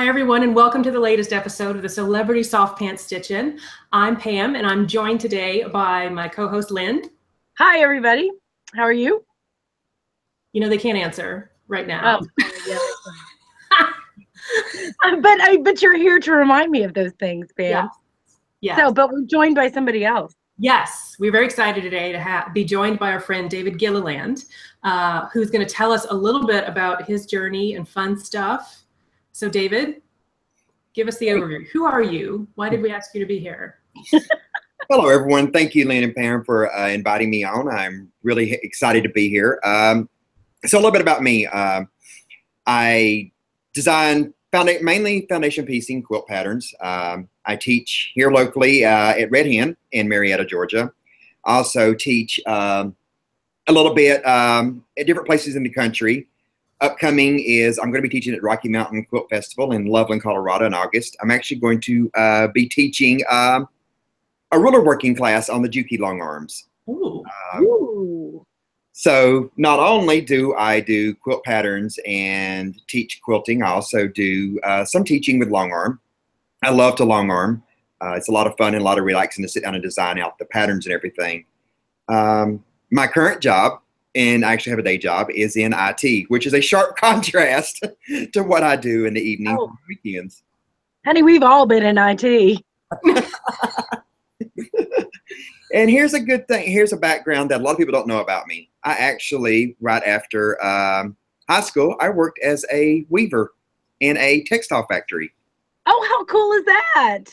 everyone, and welcome to the latest episode of the Sewlebrity Soft Pants Stitchin'. I'm Pam, and I'm joined today by my co-host, Lynn. Hi, everybody. How are you? You know, they can't answer right now. Oh, yeah. But you're here to remind me of those things, Pam. Yeah. So, but we're joined by somebody else. Yes, we're very excited today to be joined by our friend David Gilleland, who's going to tell us a little bit about his journey and fun stuff. So, David, give us the overview. Who are you? Why did we ask you to be here? Hello, everyone. Thank you, Lynn and Pam, for inviting me on. I'm really excited to be here. So a little bit about me. I design mainly foundation piecing quilt patterns. I teach here locally at Red Hen in Marietta, Georgia. I also teach a little bit at different places in the country. Upcoming is I'm going to be teaching at Rocky Mountain Quilt Festival in Loveland, Colorado in August. I'm actually going to be teaching a ruler working class on the Juki long arms. Ooh. So not only do I do quilt patterns and teach quilting, I also do some teaching with long arm. I love to long arm. It's a lot of fun and a lot of relaxing to sit down and design out the patterns and everything. My current job, and I actually have a day job, is in IT, which is a sharp contrast to what I do in the evenings and weekends. Honey, we've all been in IT. And here's a good thing. Here's a background that a lot of people don't know about me. I actually, right after high school, I worked as a weaver in a textile factory. Oh, how cool is that?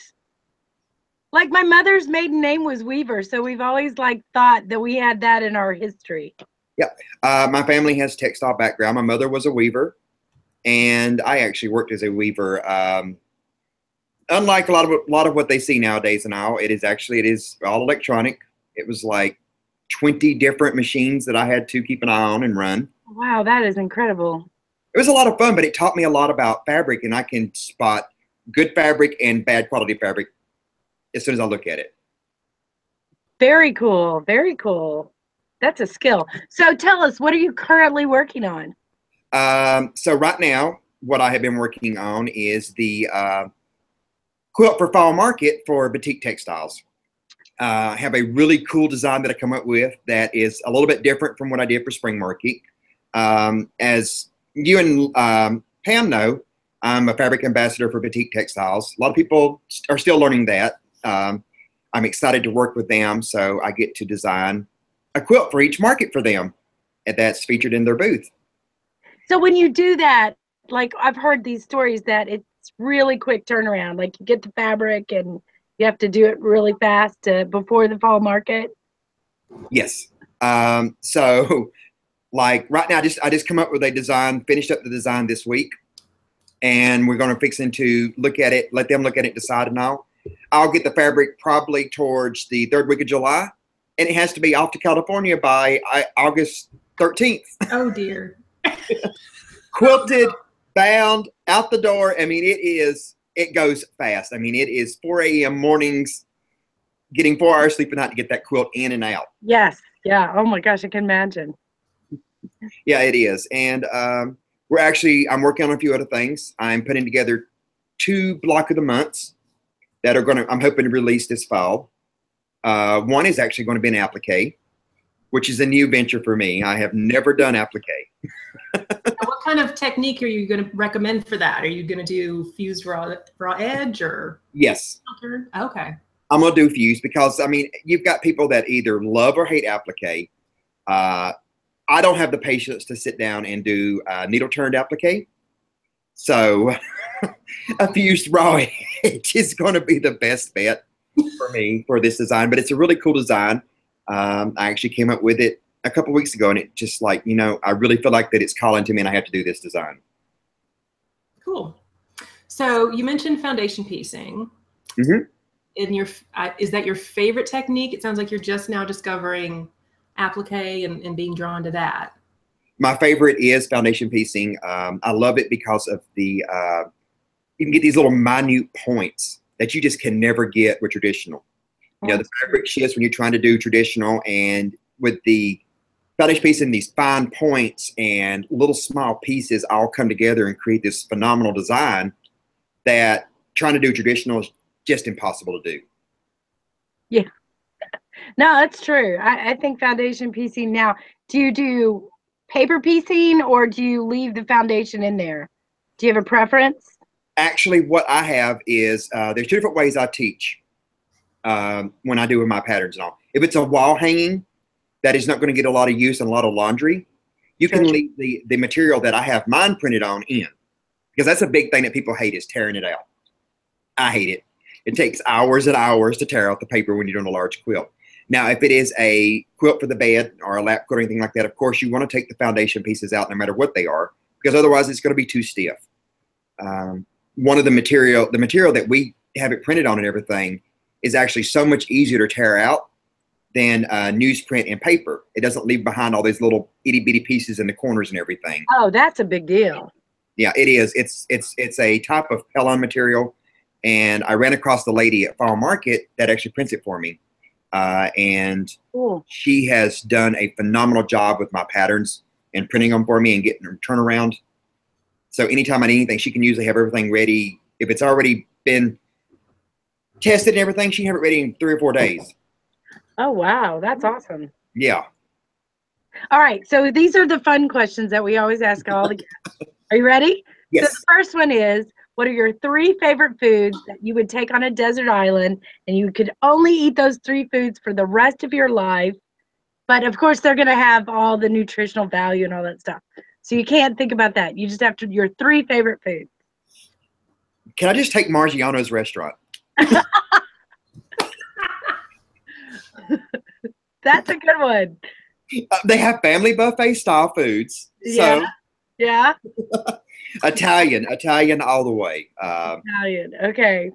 Like, my mother's maiden name was Weaver, so we've always thought that we had that in our history. Yeah, my family has textile background. My mother was a weaver, and I actually worked as a weaver. Unlike a lot of what they see nowadays and all, it is all electronic. It was like 20 different machines that I had to keep an eye on and run. Wow, that is incredible. It was a lot of fun, but it taught me a lot about fabric, and I can spot good fabric and bad quality fabric as soon as I look at it. Very cool. Very cool. That's a skill. So tell us, what are you currently working on? So right now, what I have been working on is the quilt for fall market for Batik Textiles. I have a really cool design that I come up with that is a little bit different from what I did for spring market. As you and Pam know, I'm a fabric ambassador for Batik Textiles. A lot of people are still learning that. I'm excited to work with them, so I get to design a quilt for each market for them, and that's featured in their booth. So when you do that, like, I've heard these stories that it's really quick turnaround. Like, you get the fabric and you have to do it really fast before the fall market. Yes. So like right now, I just come up with a design, finished up the design this week, and we're going to fix into look at it, let them look at it, decide and all. I'll get the fabric probably towards the 3rd week of July, and it has to be off to California by August 13th. Oh, dear. Quilted, bound, out the door. I mean, it goes fast. I mean, it is 4 a.m. mornings, getting 4 hours sleep a night to get that quilt in and out. Yes. Yeah. Oh my gosh, I can imagine. Yeah, it is. And I'm working on a few other things. I'm putting together 2 block of the months that I'm hoping to release this fall. One is actually going to be an applique, which is a new venture for me. I have never done applique. What kind of technique are you going to recommend for that? Are you going to do fused raw edge or? Yes. Okay. I'm going to do fused because, I mean, you've got people that either love or hate applique. I don't have the patience to sit down and do needle turned applique. So a fused raw edge is going to be the best bet for me for this design, but it's a really cool design. I actually came up with it a couple weeks ago, and it just like, you know, I really feel like that it's calling to me and I have to do this design. Cool. So you mentioned foundation piecing. Mm-hmm. Is that your favorite technique? It sounds like you're just now discovering applique and being drawn to that. My favorite is foundation piecing. I love it because of the, you can get these little minute points that you just can never get with traditional. You know, the fabric shifts when you're trying to do traditional, and with the foundation piecing, these fine points and little small pieces all come together and create this phenomenal design. that trying to do traditional is just impossible to do. Yeah. No, that's true. I think foundation piecing now, do you do paper piecing or do you leave the foundation in there? Do you have a preference? Actually, what I have is there's two different ways I teach when I do with my patterns and all. If it's a wall hanging that is not going to get a lot of use and a lot of laundry, you can leave the material that I have mine printed on in, because that's a big thing that people hate is tearing it out. I hate it. It takes hours and hours to tear out the paper when you're doing a large quilt. Now, if it is a quilt for the bed or a lap quilt or anything like that, of course, you want to take the foundation pieces out no matter what they are, because otherwise it's going to be too stiff. One of the material that we have it printed on and everything is actually so much easier to tear out than newsprint and paper. It doesn't leave behind all these little itty bitty pieces in the corners and everything. Oh, that's a big deal. Yeah, it is. It's a type of Pellon material, and I ran across the lady at Fall Market that actually prints it for me, and Cool. she has done a phenomenal job with my patterns and printing them for me and getting them turnaround. So anytime I need anything, she can usually have everything ready. If it's already been tested and everything, she can have it ready in 3 or 4 days. Oh, wow. That's awesome. Yeah. All right. So these are the fun questions that we always ask all the guests. Are you ready? Yes. So the first one is, what are your 3 favorite foods that you would take on a desert island and you could only eat those 3 foods for the rest of your life? But of course, they're going to have all the nutritional value and all that stuff. So you can't think about that. You just have to, your 3 favorite foods. Can I just take Margiano's restaurant? That's a good one. They have family buffet style foods. Yeah. So Yeah. Italian all the way. Italian. Okay.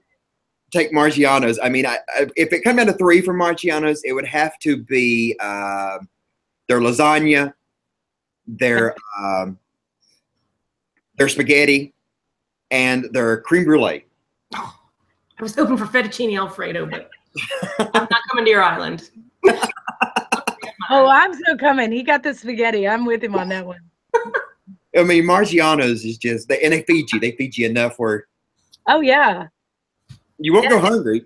Take Margiano's. I mean, if it come down to 3 from Margiano's, it would have to be their lasagna, their spaghetti, and their creme brulee. I was hoping for fettuccine Alfredo, but I'm not coming to your island. Oh, I'm so coming. He got the spaghetti. I'm with him on that one. I mean, Margiano's is just, and they feed you. They feed you enough where Oh, yeah. you won't go hungry.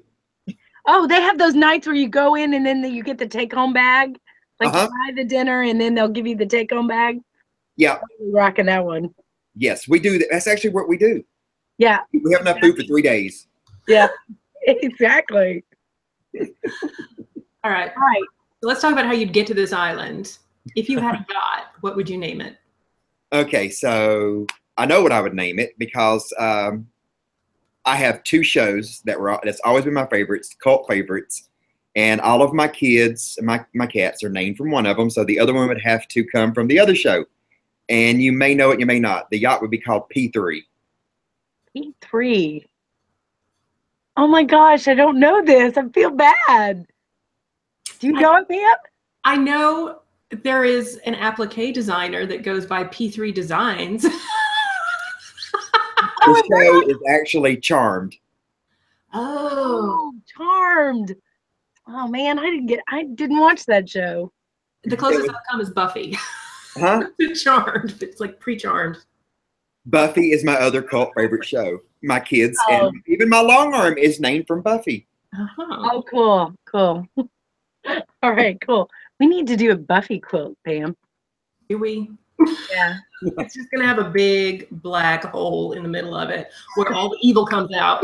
Oh, they have those nights where you go in and then you get the take-home bag. Like you buy the dinner and then they'll give you the take-home bag. Yeah. We're rocking that one. Yes, we do. That's actually what we do. Yeah. We have enough food for 3 days. Yeah. Exactly. All right. So let's talk about how you'd get to this island. If you had a yacht, what would you name it? Okay, so I know what I would name it because I have 2 shows that's always been my favorites, cult favorites, and all of my kids, my cats are named from one of them, so the other one would have to come from the other show. And you may know it, you may not. The yacht would be called P3. P3. Oh my gosh, I don't know this. I feel bad. Do you know it, Pam? I know there is an applique designer that goes by P3 Designs. The show is actually Charmed. Oh, Charmed. Oh man, I didn't watch that show. The closest I've come is Buffy. Huh? Charmed. It's like pre-charmed. Buffy is my other cult favorite show. My kids and even my long arm is named from Buffy. Oh, cool. All right, cool. We need to do a Buffy quilt, Pam. Do we? Yeah. It's just gonna have a big black hole in the middle of it where all the evil comes out.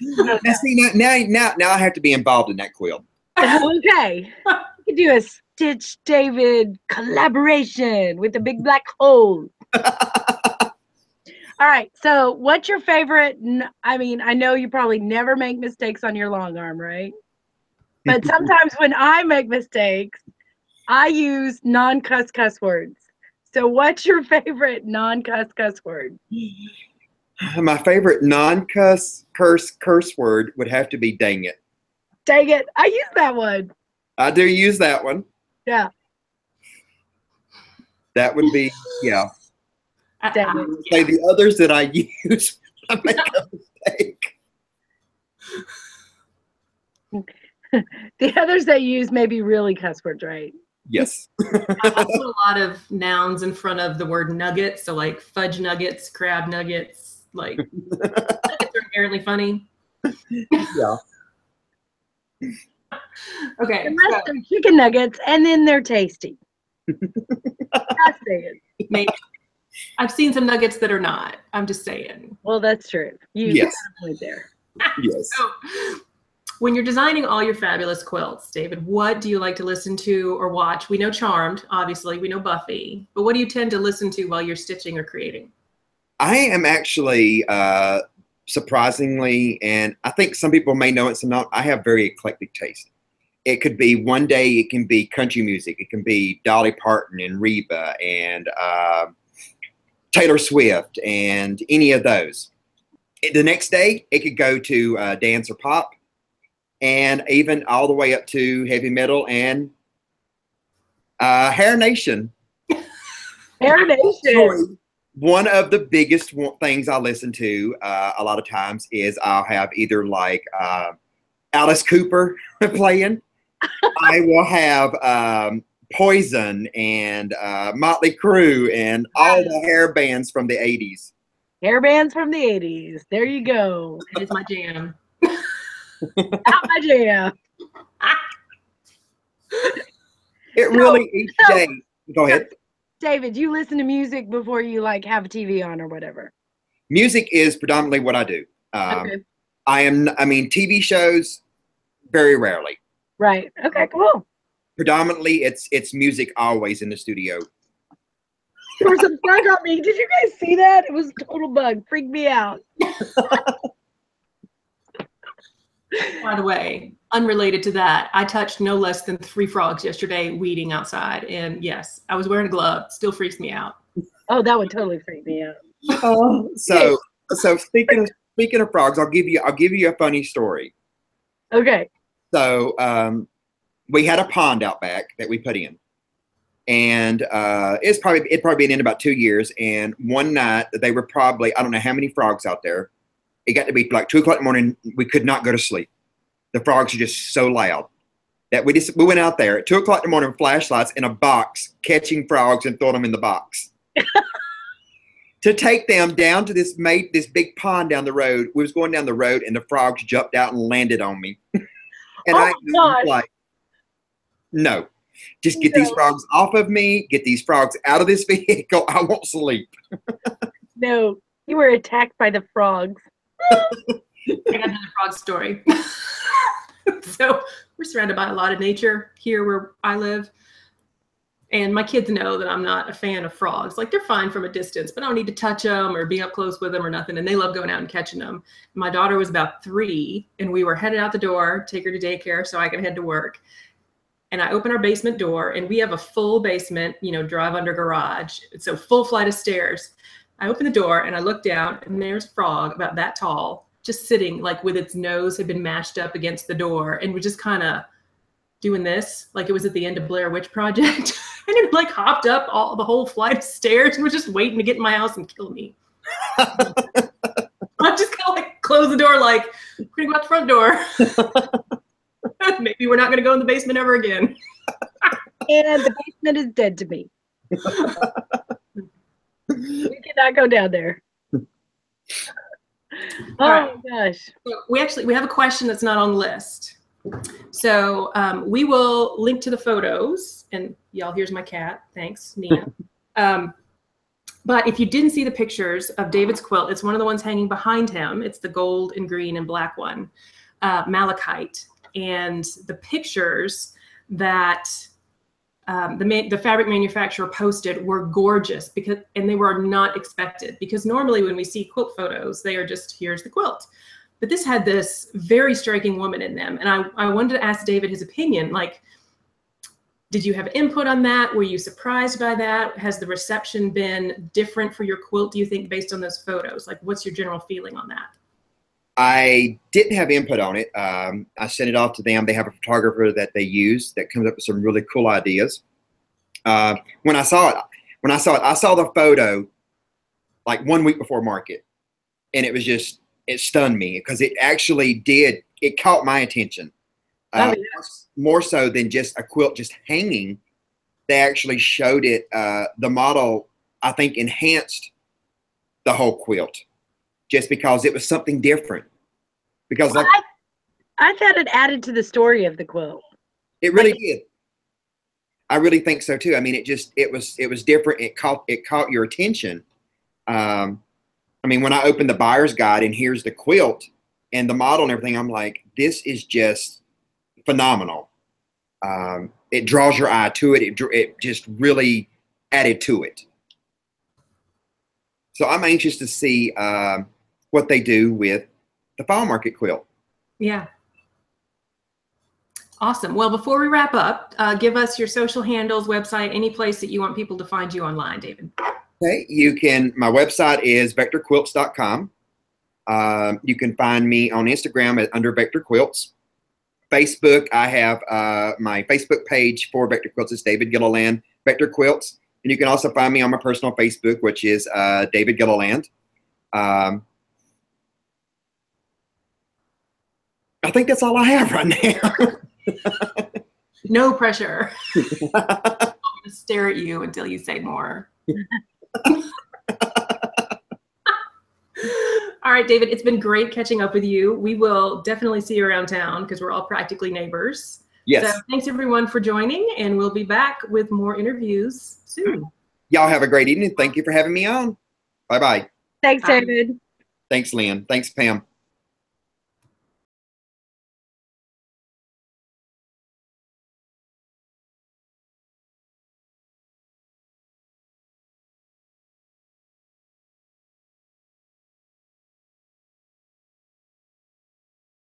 Now, see, now I have to be involved in that quilt. Okay. We could do a Stitch David collaboration with a big black hole. All right. So what's your favorite? I mean, I know you probably never make mistakes on your long arm, right? But sometimes when I make mistakes, I use non-cuss words. So what's your favorite non-cuss word? My favorite non-curse word would have to be dang it. Dang it. I use that one. I do use that one. Yeah. That would be, yeah. Dang it. Say the others that I use when I make a mistake. The others that you use may be really cuss words, right? Yes. I put a lot of nouns in front of the word nuggets. So like fudge nuggets, crab nuggets, like nuggets are inherently funny. Yeah. Okay. The rest are chicken nuggets, and then they're tasty. Just saying. Maybe. I've seen some nuggets that are not. I'm just saying. Well, that's true. You got a point there. Yes. So, when you're designing all your fabulous quilts, David, what do you like to listen to or watch? We know Charmed, obviously. We know Buffy. But what do you tend to listen to while you're stitching or creating? I am actually surprisingly, and I think some people may know it, some not. I have very eclectic taste. It could be one day, it can be country music. It can be Dolly Parton and Reba and Taylor Swift and any of those. The next day, it could go to dance or pop, and even all the way up to heavy metal and Hair Nation. Hair Nation. One of the biggest things I listen to a lot of times is I'll have either like Alice Cooper playing. I will have Poison and Motley Crue and all the hair bands from the 80s. Hair bands from the 80s. There you go. That is my jam. Not my jam. It really, each day. Go ahead. David, you listen to music before you like have a TV on or whatever? Music is predominantly what I do. Okay. TV shows, very rarely. Right. Okay, cool. Predominantly, it's music always in the studio. There was a bug on me. Did you guys see that? It was a total bug. Freaked me out. By the way, unrelated to that, I touched no less than 3 frogs yesterday weeding outside. And yes, I was wearing a glove. Still freaks me out. Oh, that would totally freak me out. So speaking of frogs, I'll give you a funny story. Okay. So we had a pond out back that we put in, and it'd probably been in about 2 years. And one night they were probably, I don't know how many frogs out there. It got to be like 2 o'clock in the morning. We could not go to sleep. The frogs are just so loud that we went out there at 2 o'clock in the morning with flashlights in a box, catching frogs and throwing them in the box. To take them down to this big pond down the road. We was going down the road and the frogs jumped out and landed on me. And I was like, no, just get these frogs off of me. Get these frogs out of this vehicle. I won't sleep. No, you were attacked by the frogs. I got another frog story. So we're surrounded by a lot of nature here where I live. And my kids know that I'm not a fan of frogs. Like, they're fine from a distance, but I don't need to touch them or be up close with them or nothing. And they love going out and catching them. My daughter was about 3, and we were headed out the door, take her to daycare so I could head to work. And I open our basement door, and we have a full basement, drive under garage. So full flight of stairs. I open the door, and I look down, and there's a frog about that tall, just sitting, like, with its nose had been mashed up against the door, and was just kind of doing this, like it was at the end of Blair Witch Project. And it like hopped up the whole flight of stairs and was just waiting to get in my house and kill me. I just kind of like close the door, like, we're gonna go out the front door. Maybe we're not gonna go in the basement ever again. And the basement is dead to me. We cannot go down there. Right. Oh gosh. So we have a question that's not on the list. So we will link to the photos, and y'all, here's my cat. Thanks, Nia. But if you didn't see the pictures of David's quilt, it's one of the ones hanging behind him. It's the gold and green and black one, malachite. And the pictures that the fabric manufacturer posted were gorgeous, and they were not expected, because normally when we see quilt photos, they are just, here's the quilt. But this had this very striking woman in them. And I wanted to ask David his opinion. Like, did you have input on that? Were you surprised by that? Has the reception been different for your quilt, do you think, based on those photos? Like, what's your general feeling on that? I didn't have input on it. I sent it off to them. They have a photographer that they use that comes up with some really cool ideas. When I saw it, I saw the photo like 1 week before market, and it was just, it stunned me because it actually it caught my attention. More so than just a quilt just hanging they actually showed it. The model, I think, enhanced the whole quilt just because it was something different. Because well, I thought it added to the story of the quilt. It really did. I really think so too. I mean, it was different. It caught your attention. I mean, when I opened the buyer's guide and here's the quilt and the model and everything, I'm like, this is just phenomenal. It draws your eye to it. It just really added to it. So I'm anxious to see what they do with the fall market quilt. Yeah. Awesome. Well, before we wrap up, give us your social handles, website, any place that you want people to find you online, David. Okay, my website is vectorquilts.com. You can find me on Instagram under Vector Quilts. Facebook, I have my Facebook page for Vector Quilts is David Gilleland Vector Quilts. And you can also find me on my personal Facebook, which is David Gilleland. I think that's all I have right now. No pressure. I'm going to stare at you until you say more. All right, David, it's been great catching up with you. We will definitely see you around town because we're all practically neighbors. Yes. So thanks everyone for joining, and we'll be back with more interviews soon. Y'all have a great evening. Thank you for having me on. Bye-bye. Thanks, Bye. David. Thanks, Lynn. Thanks, Pam.